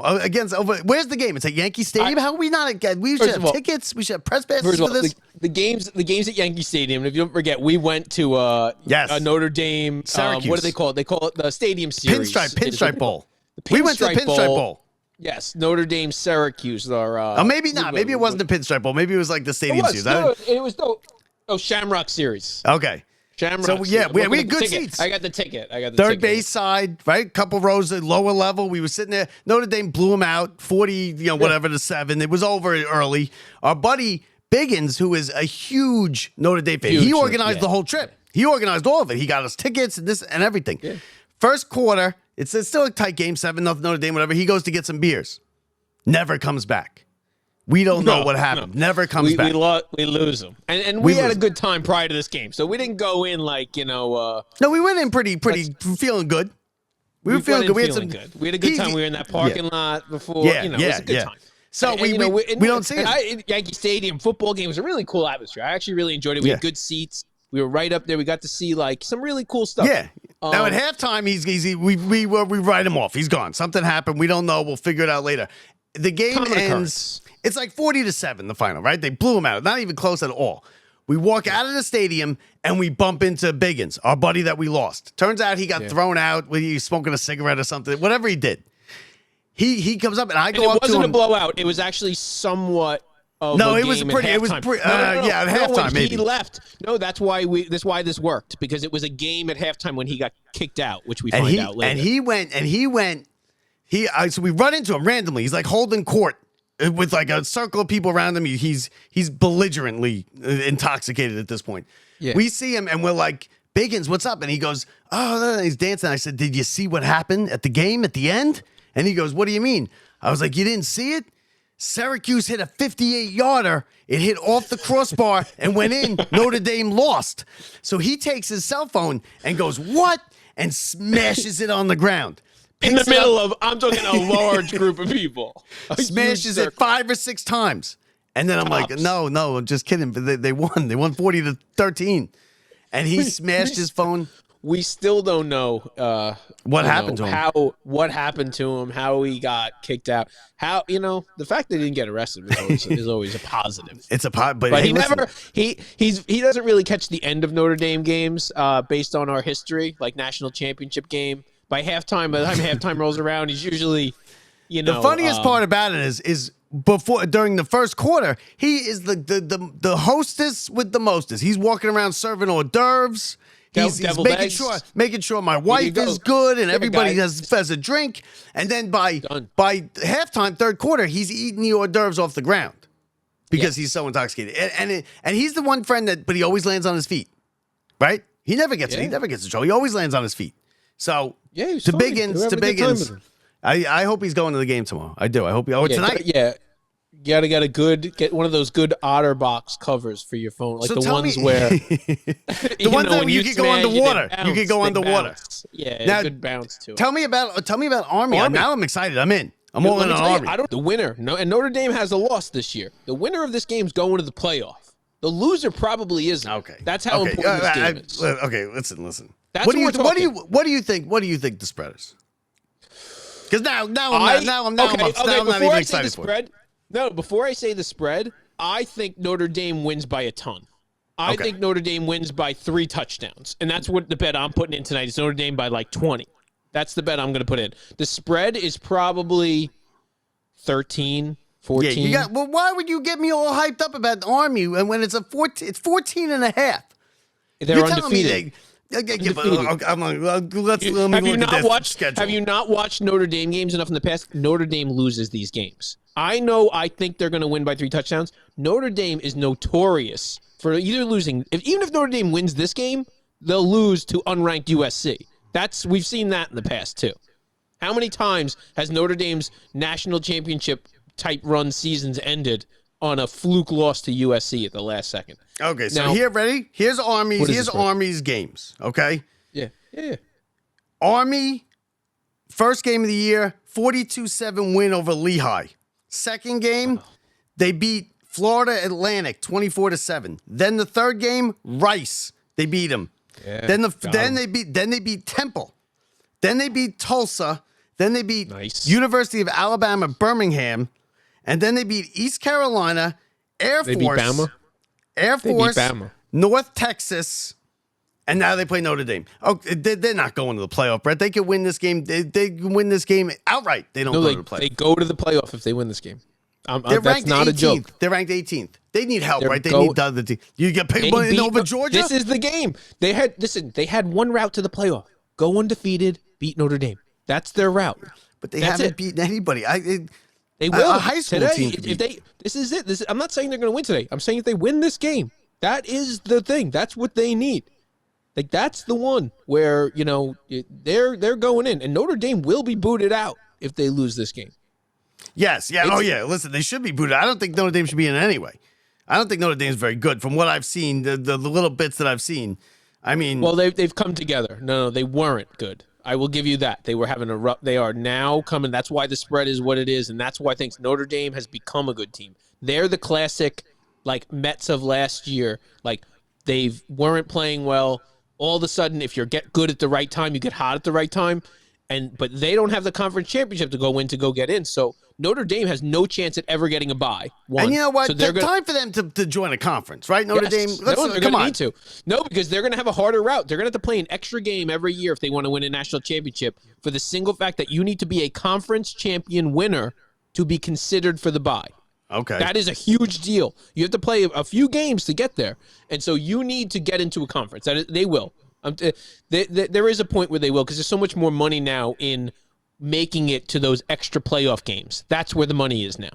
Where's the game? It's at Yankee Stadium. How are we not? We should have tickets. We should have press passes for this. The games at Yankee Stadium. And if you don't forget, we went to Notre Dame. Syracuse. What do they call it? They call it the Stadium Series. Pinstripe Bowl. We went to the Pinstripe Bowl. Yes, Notre Dame, Syracuse. Maybe not. Maybe it wasn't the Pinstripe Bowl. Maybe it was like the Stadium Series. It was Shamrock Series. Okay. Shamrock. So we had good seats. I got the ticket. Third base side, right? Couple rows at lower level. We were sitting there. Notre Dame blew them out, 40, whatever to 7. It was over early. Our buddy Biggins, who is a huge Notre Dame fan, he organized the whole trip. He organized all of it. He got us tickets and this and everything. Yeah. First quarter. It's still a tight game, 7-0 Notre Dame, whatever. He goes to get some beers. Never comes back. We don't know what happened. No. Never comes back. We lose him. And we had a good time prior to this game. So we didn't go in like, No, we went in pretty feeling good. We were feeling good. We had a good time. We were in that parking lot before. It was a good time. So we don't see it. Yankee Stadium football game was a really cool atmosphere. I actually really enjoyed it. We had good seats. We were right up there. We got to see like some really cool stuff. Yeah. Now at halftime, we write him off. He's gone. Something happened. We don't know. We'll figure it out later. The game ends. It's like 40-7, the final, right? They blew him out. Not even close at all. We walk out of the stadium and we bump into Biggins, our buddy that we lost. Turns out he got thrown out when he was smoking a cigarette or something. Whatever he did. He comes up and I go up to him. It wasn't a blowout. It was actually somewhat. It was pretty. It was pretty. At halftime, maybe he left. No, that's why this worked because it was a game at halftime when he got kicked out, which we find out later. And he went. So we run into him randomly. He's like holding court with like a circle of people around him. He's belligerently intoxicated at this point. Yeah. We see him and we're like, Biggins, what's up? And he goes, oh, he's dancing. I said, did you see what happened at the game at the end? And he goes, what do you mean? I was like, you didn't see it? Syracuse hit a 58-yarder. It hit off the crossbar and went in. Notre Dame lost. So he takes his cell phone and goes, what? And smashes it on the ground. In the middle of, I'm talking a large group of people. Smashes it 5 or 6 times. And then I'm like, no, I'm just kidding. But they won. They won 40-13. And he smashed his phone. We still don't know what happened to him. What happened to him? How he got kicked out? How the fact that he didn't get arrested is always a positive. It's a but he never he doesn't really catch the end of Notre Dame games based on our history, like national championship game. By the time halftime rolls around, he's usually The funniest part about it is during the first quarter, he is the hostess with the mostest. He's walking around serving hors d'oeuvres. He's making sure my wife is good and everybody has a drink. And then by halftime, third quarter, he's eating the hors d'oeuvres off the ground because he's so intoxicated. And he's the one friend but he always lands on his feet, right? He never gets in trouble. He always lands on his feet. So to Biggins, I hope he's going to the game tomorrow. I do. I hope tonight. You gotta get one of those good OtterBox covers for your phone, like the ones where the ones that you could go underwater. You could go underwater. Yeah, now, good bounce to it. Tell me about Army. Now I'm excited. I'm in. I'm all in on Army. The winner. And Notre Dame has a loss this year. The winner of this game is going to the playoff. The loser probably isn't. Okay, that's how important this game is. Okay, listen. That's what do you think? What do you think the spread is? Because now I'm not even excited for it. No, before I say the spread, I think Notre Dame wins by a ton. I think Notre Dame wins by 3 touchdowns. And that's what the bet I'm putting in tonight is Notre Dame by like 20. That's the bet I'm going to put in. The spread is probably 13, 14. Yeah, why would you get me all hyped up about the Army when it's 14 and a half? They're You're telling me undefeated. I'm like, let me Have you look at not this watched? schedule. Have you not watched Notre Dame games enough in the past? Notre Dame loses these games. I know. I think they're going to win by 3 touchdowns. Notre Dame is notorious for either losing. Even if Notre Dame wins this game, they'll lose to unranked USC. We've seen that in the past too. How many times has Notre Dame's national championship type run seasons ended on a fluke loss to USC at the last second? Okay, so Now- here's Army's. What is Here's this for? Army's games. Okay, Yeah. Army first game of the year, 42-7 win over Lehigh. Second game, they beat Florida Atlantic 24-7. Then the third game, Rice, they beat them. Yeah, Then they beat Temple. Then they beat Tulsa. Then they beat Nice. University of Alabama Birmingham, and then they beat East Carolina, Air They beat Force, Bama? Air They beat Force, Bama. North Texas, and now they play Notre Dame. Oh, they're not going to the playoff, Brett. They could win this game. They can win this game outright. They don't No, go they, to the playoff. they go to the playoff if they win this game. They're That's ranked not 18th. a joke. They're ranked 18th. They need help, They're right? They go- need the other team. You get paid They money beat over the- Georgia. This is the game. They had one route to the playoff. Go undefeated, beat Notre Dame. That's their route. but they That's haven't it. beaten anybody. They will. A high school today, team could if beat. this is it. I'm not saying they're going to win today. I'm saying if they win this game, that is the thing. That's what they need. Like that's the one where they're going in, and Notre Dame will be booted out if they lose this game. Yes, yeah, Listen, they should be booted. I don't think Notre Dame should be in it anyway. I don't think Notre Dame's very good from what I've seen. The little bits that I've seen. I mean, Well, they've come together. No, they weren't good. I will give you that. They were having a rough. They are now coming. That's why the spread is what it is, and that's why I think Notre Dame has become a good team. They're the classic, like Mets of last year. Like they weren't playing well. All of a sudden, if you get good at the right time, you get hot at the right time. But they don't have the conference championship to go get in. So Notre Dame has no chance at ever getting a bye. One. and you know what? So they're Time for them to join a conference, right? Notre Dame. They're Come going to on. need to. No, because they're going to have a harder route. They're going to have to play an extra game every year if they want to win a national championship for the single fact that you need to be a conference champion winner to be considered for the bye. Okay. That is a huge deal. You have to play a few games to get there. And so you need to get into a conference. They will. There is a point where they will because there's so much more money now in making it to those extra playoff games. That's where the money is now,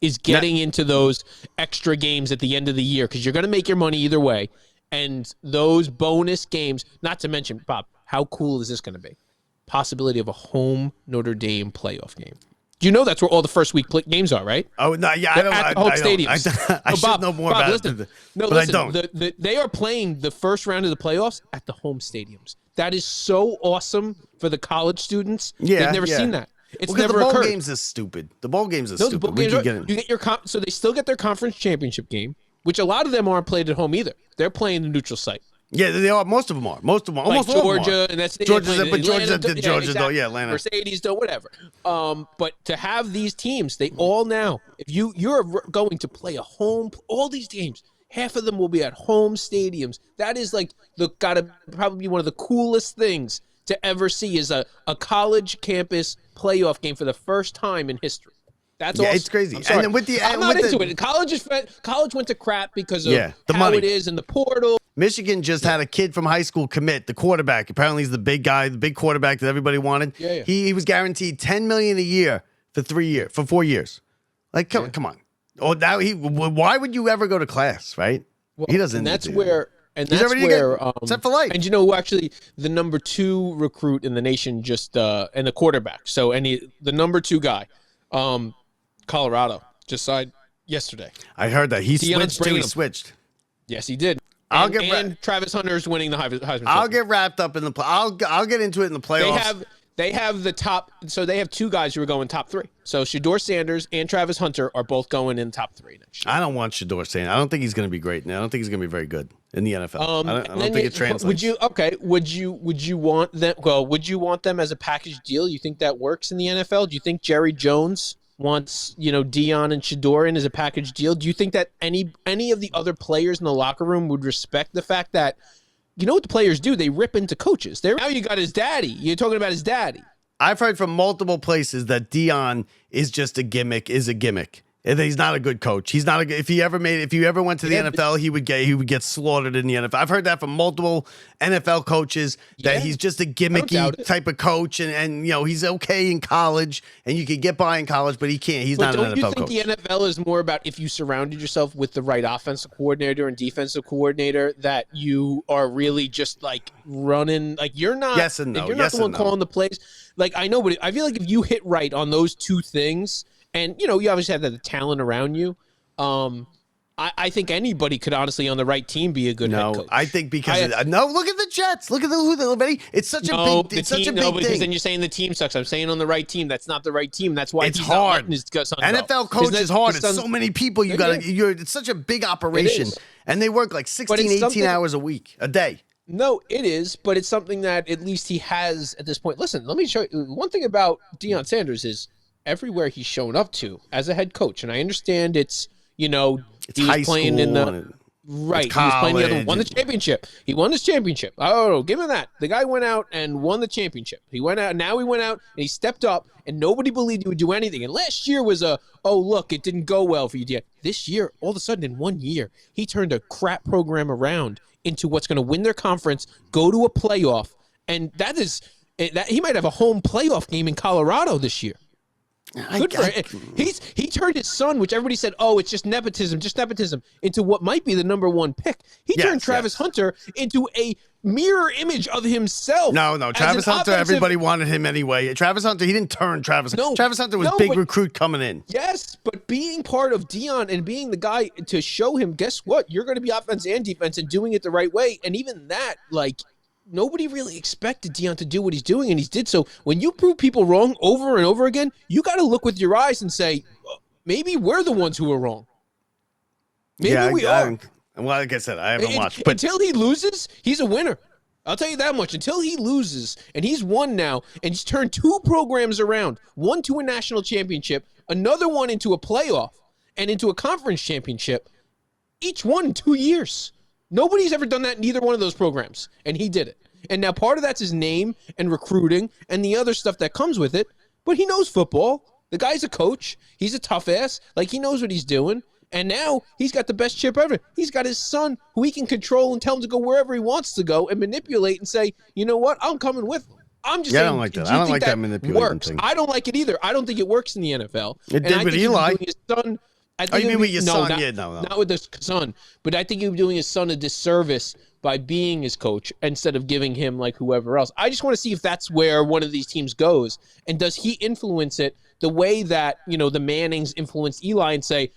is getting into those extra games at the end of the year because you're going to make your money either way. And those bonus games, not to mention, Bob, how cool is this going to be? Possibility of a home Notre Dame playoff game. Do you know that's where all the first week games are, right? Oh no, yeah, I They're don't. at the I home don't. stadiums. I No, should Bob, know more Bob, about listen. it, No, but listen. I don't. They are playing the first round of the playoffs at the home stadiums. That is so awesome for the college students. Yeah, They've never yeah. seen that. It's Well, 'cause never the bowl occurred. games is stupid. The bowl games is Those stupid. bowl We games could are- get in. you get your so they still get their conference championship game, which a lot of them aren't played at home either. They're playing the neutral site. Yeah, they are. Most of them are. Most of them are. Like Almost all of them are. Georgia, and that's Georgia's playing but Georgia Atlanta, did Georgia though. exactly. Yeah, Atlanta. Mercedes, though, whatever. But to have these teams, they all now, if you're going to play a home, all these games, half of them will be at home stadiums. That is like gotta probably be one of the coolest things to ever see is a college campus playoff game for the first time in history. That's Yeah, awesome. it's crazy. I'm sorry. And then with the- I'm and not with into the- it. College went to crap because of the how money. it is in the portal. Michigan just had a kid from high school commit. The quarterback. Apparently, he's the big guy, the big quarterback that everybody wanted. Yeah. He was guaranteed $10 million a year for 4 years. Like, come on. Oh, now why would you ever go to class, right? He doesn't. And that's need to. where. And He's that's already where, set for life. and you know who actually the number 2 recruit in the nation just and the quarterback. So the number 2 guy, Colorado just signed yesterday. I heard that he Deion's switched. bringing He him. switched. Yes, he did. I'll And, get and Travis Hunter's winning the Heisman I'll Trophy. get wrapped up in the. I'll get into it in the playoffs. They have the top. So they have 2 guys who are going top 3. So Shador Sanders and Travis Hunter are both going in top 3 next year. I don't want Shador saying. I don't think he's going to be great. I don't think he's going to be very good in the NFL. I don't think it translates. Would you want them? Well, would you want them as a package deal? You think that works in the NFL? Do you think Jerry Jones wants Deion and Shador in as a package deal? Do you think that any of the other players in the locker room would respect the fact that what the players do? They rip into coaches. Now you got his daddy. You're talking about his daddy. I've heard from multiple places that Deion is just a gimmick. And he's not a good coach. He's not a good. If you ever went to the NFL, he would get slaughtered in the NFL. I've heard that from multiple NFL coaches that he's just a gimmicky type of coach, and he's okay in college, and you can get by in college, but he can't. He's not an NFL coach. Don't you think the NFL is more about if you surrounded yourself with the right offensive coordinator and defensive coordinator, that you are really just like running, like you're not. Yes and no. You're not the one calling the plays. Like I know, but I feel like if you hit right on those two things. And, you obviously have the talent around you. I think anybody could honestly on the right team be a good head coach. I think because look at the Jets. Look at who they're ready. It's such a big thing. Because then you're saying the team sucks. I'm saying on the right team. That's not the right team. That's why it's hard. NFL coach is hard. It's so many people. It's such a big operation. And they work like 16, 18 hours a day. No, it is. But it's something that at least he has at this point. Listen, let me show you. One thing about Deion Sanders is everywhere he's shown up to as a head coach, and I understand it's he was playing in the right. He was playing the other, won the championship. He won his championship. Oh, give him that. The guy went out and won the championship. He went out. Now he went out and he stepped up, and nobody believed he would do anything. And last year was look, it didn't go well for you, Deion. This year, all of a sudden, in 1 year, he turned a crap program around into what's going to win their conference, go to a playoff, and that he might have a home playoff game in Colorado this year. Good for him. He turned his son, which everybody said, it's just nepotism, into what might be the number one pick. He turned Travis Hunter into a mirror image of himself. No, Travis Hunter, everybody wanted him anyway. Travis Hunter, he didn't turn Travis Hunter. Travis Hunter was big recruit coming in. Yes, but being part of Deion and being the guy to show him, guess what? You're going to be offense and defense and doing it the right way. And even that, nobody really expected Deion to do what he's doing, and he did so. When you prove people wrong over and over again, you got to look with your eyes and say, maybe we're the ones who are wrong. Maybe we are. Well, like I said, I haven't watched. But until he loses, he's a winner. I'll tell you that much. Until he loses, and he's won now, and he's turned two programs around, one to a national championship, another one into a playoff, and into a conference championship, each one in 2 years. Nobody's ever done that in either one of those programs, and he did it. And now part of that's his name and recruiting and the other stuff that comes with it, but he knows football. The guy's a coach. He's a tough ass. He knows what he's doing, and now he's got the best chip ever. He's got his son who he can control and tell him to go wherever he wants to go and manipulate and say, you know what, I'm coming with him. I'm just saying, I don't like that. I don't like that manipulating thing. I don't like it either. I don't think it works in the NFL. It did with Eli. His son... you mean with your son? Not with his son. But I think you're doing his son a disservice by being his coach instead of giving him whoever else. I just want to see if that's where one of these teams goes. And does he influence it the way that, the Mannings influenced Eli and say,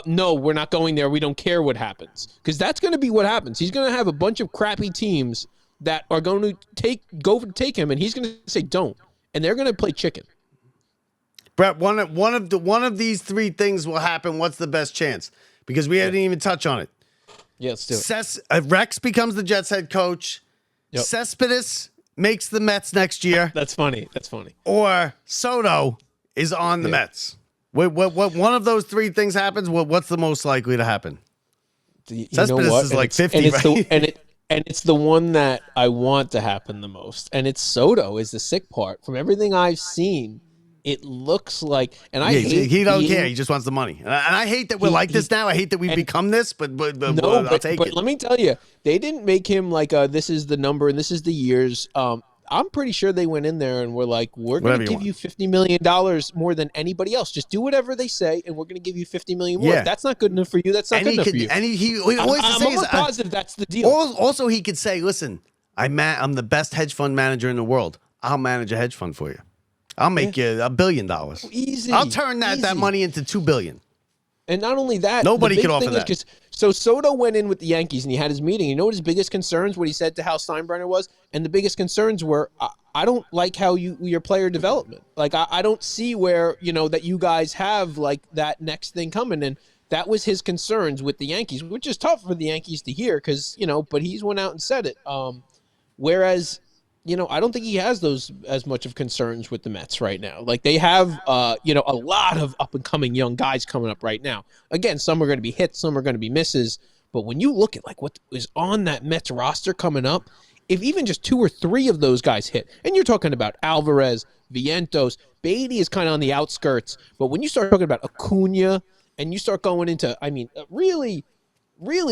no, we're not going there. We don't care what happens. Because that's going to be what happens. He's going to have a bunch of crappy teams that are going to take him, and he's going to say don't. And they're going to play chicken. Brett, one of these three things will happen. What's the best chance? Because we didn't even touch on it. Yeah, let's do it. Rex becomes the Jets head coach. Yep. Cespedes makes the Mets next year. That's funny. Or Soto is on the Mets. What one of those three things happens? What's the most likely to happen? Cespedes is 50, right? And it's the one that I want to happen the most. And it's Soto is the sick part. From everything I've seen, it looks like, and I hate he don't care. He just wants the money, and I hate that we're like this now. I hate that we've become this, but I'll take it. But let me tell you, they didn't make him this is the number and this is the years. I'm pretty sure they went in there and were like, we're going to give you $50 million more than anybody else. Just do whatever they say, and we're going to give you $50 million more. If that's not good enough for you, that's not good enough for you. And I'm almost positive that's the deal. Also, he could say, listen, I'm the best hedge fund manager in the world. I'll manage a hedge fund for you. I'll make you $1 billion. Easy. I'll turn that money into $2 billion. And not only that, nobody could offer that. So Soto went in with the Yankees and he had his meeting. You know what his biggest concerns, what he said to Hal Steinbrenner was? And the biggest concerns were, I don't like how your player development. I don't see where, that you guys have that next thing coming. And that was his concerns with the Yankees, which is tough for the Yankees to hear because, but he's went out and said it. Whereas, I don't think he has those as much of concerns with the Mets right now. They have, a lot of up-and-coming young guys coming up right now. Again, some are going to be hits, some are going to be misses. But when you look at, what is on that Mets roster coming up, if even just 2 or 3 of those guys hit, and you're talking about Alvarez, Vientos, Beatty is kind of on the outskirts. But when you start talking about Acuna and you start going into, I mean, really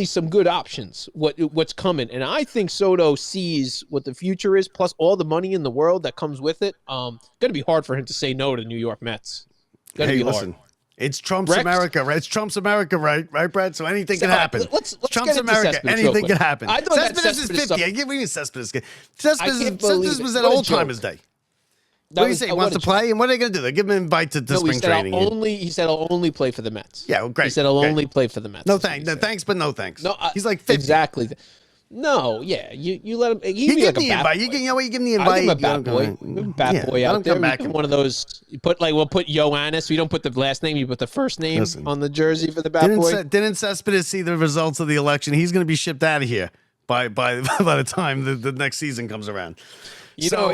some good options. What's coming, and I think Soto sees what the future is, plus all the money in the world that comes with it. Going to be hard for him to say no to New York Mets. Gonna be listen. hard. It's Trump's Rex? America, right? It's Trump's America, right, Brett? So anything can happen. Let's Trump's get into America. Cespedes real Anything quick. can happen. I thought that Cespedes is Cespedes 50. I give you Cespedes. Cespedes can't believe was it. at What a old timers joke. day. What do you say? He wants to play, and what are they going to do? They give him an invite to No, spring training. he said I'll only play for the Mets. Yeah, well, great. He said I'll great. only play for the Mets. No That's what he thanks, said. thanks, but no thanks. No, he's like 50. Exactly. No, yeah, you let him. You Be give like the a bat invite. boy. You know what? You give him the I invite. give him a bat you boy. know, Give him a bat yeah, boy let out him there. come back. One of those. You put we'll put Ioannis. We don't put the last name. You put the first name on the jersey for the bat boy. Didn't Cespedes see the results of the election? He's going to be shipped out of here by the time the next season comes around. You know,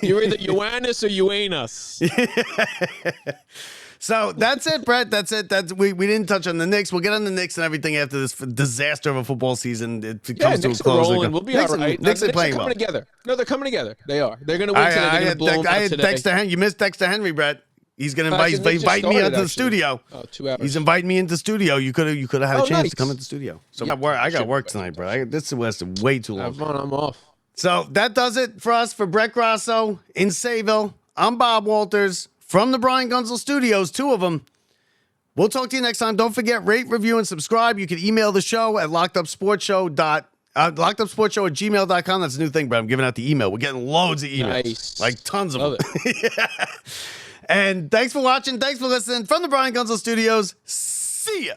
you're either Ioannis or Uranus. So that's it, Brett. That's it. We didn't touch on the Knicks. We'll get on the Knicks and everything after this disaster of a football season. It comes to a Knicks are close. rolling. We'll be all right. Knicks are playing coming well. together. No, they're coming together. They are. They're going to win today. They're going to blow them I out had today. Dexter Henry. You missed Dexter Henry, Brett. He's going to Actually, invite Nick just me started, into the actually. studio. Oh, 2 hours. He's inviting me into studio. You could have had a chance nice. to come into studio. So Yeah, I got work tonight, bro. This lasted way too long. Have fun. I'm off. So that does it for us for Brett Grasso in Sayville. I'm Bob Walters from the Brian Gunzel Studios, 2 of them. We'll talk to you next time. Don't forget, rate, review, and subscribe. You can email the show at lockedupsportshow@gmail.com. That's a new thing, but I'm giving out the email. We're getting loads of emails. Nice. Like tons of Love them. And thanks for watching. Thanks for listening. From the Brian Gunzel Studios, see ya.